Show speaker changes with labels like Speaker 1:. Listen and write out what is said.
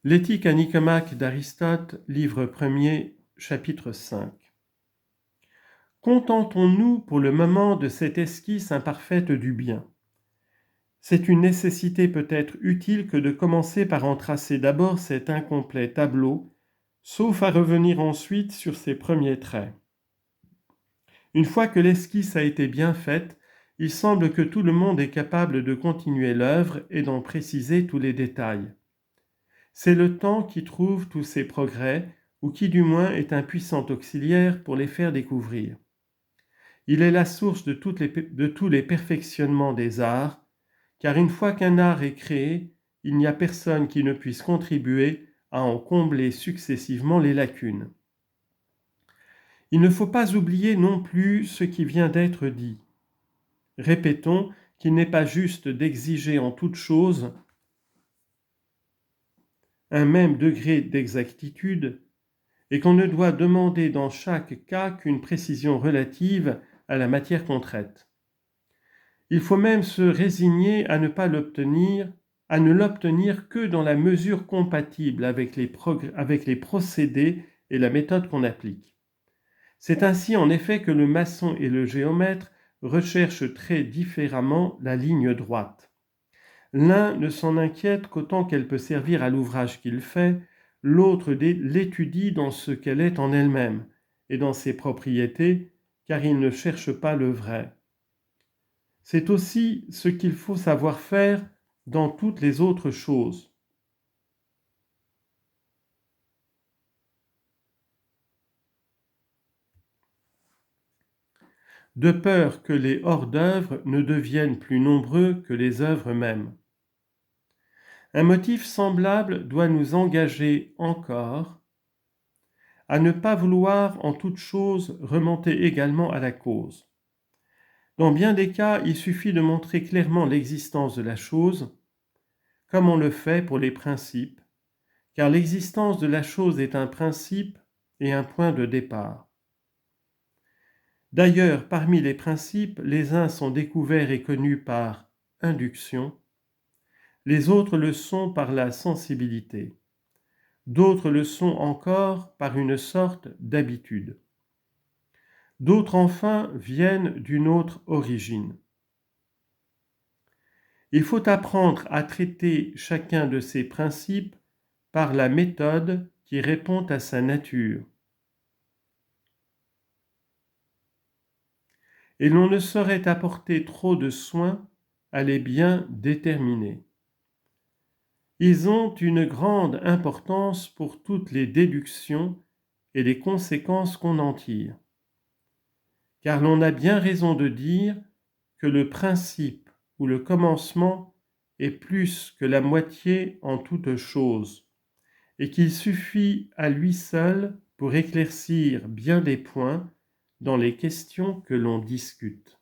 Speaker 1: L'éthique à Nicomachie d'Aristote, livre 1er, chapitre 5. Contentons-nous pour le moment de cette esquisse imparfaite du bien. C'est une nécessité peut-être utile que de commencer par en tracer d'abord cet incomplet tableau, sauf à revenir ensuite sur ses premiers traits. Une fois que l'esquisse a été bien faite, il semble que tout le monde est capable de continuer l'œuvre et d'en préciser tous les détails. C'est le temps qui trouve tous ces progrès, ou qui du moins est un puissant auxiliaire pour les faire découvrir. Il est la source de tous les perfectionnements des arts, car une fois qu'un art est créé, il n'y a personne qui ne puisse contribuer à en combler successivement les lacunes. Il ne faut pas oublier non plus ce qui vient d'être dit. Répétons qu'il n'est pas juste d'exiger en toute chose un même degré d'exactitude et qu'on ne doit demander dans chaque cas qu'une précision relative à la matière qu'on traite. Il faut même se résigner à ne pas l'obtenir, à ne l'obtenir que dans la mesure compatible avec les procédés et la méthode qu'on applique. C'est ainsi en effet que le maçon et le géomètre recherchent très différemment la ligne droite. L'un ne s'en inquiète qu'autant qu'elle peut servir à l'ouvrage qu'il fait, l'autre l'étudie dans ce qu'elle est en elle-même et dans ses propriétés, car il ne cherche pas le vrai. C'est aussi ce qu'il faut savoir faire dans toutes les autres choses. De peur que les hors-d'œuvre ne deviennent plus nombreux que les œuvres mêmes. Un motif semblable doit nous engager encore à ne pas vouloir en toute chose remonter également à la cause. Dans bien des cas, il suffit de montrer clairement l'existence de la chose, comme on le fait pour les principes, car l'existence de la chose est un principe et un point de départ. D'ailleurs, parmi les principes, les uns sont découverts et connus par induction, les autres le sont par la sensibilité, d'autres le sont encore par une sorte d'habitude. D'autres enfin viennent d'une autre origine. Il faut apprendre à traiter chacun de ces principes par la méthode qui répond à sa nature. Et l'on ne saurait apporter trop de soin à les bien déterminer. Ils ont une grande importance pour toutes les déductions et les conséquences qu'on en tire. Car l'on a bien raison de dire que le principe ou le commencement est plus que la moitié en toute chose, et qu'il suffit à lui seul pour éclaircir bien des points dans les questions que l'on discute.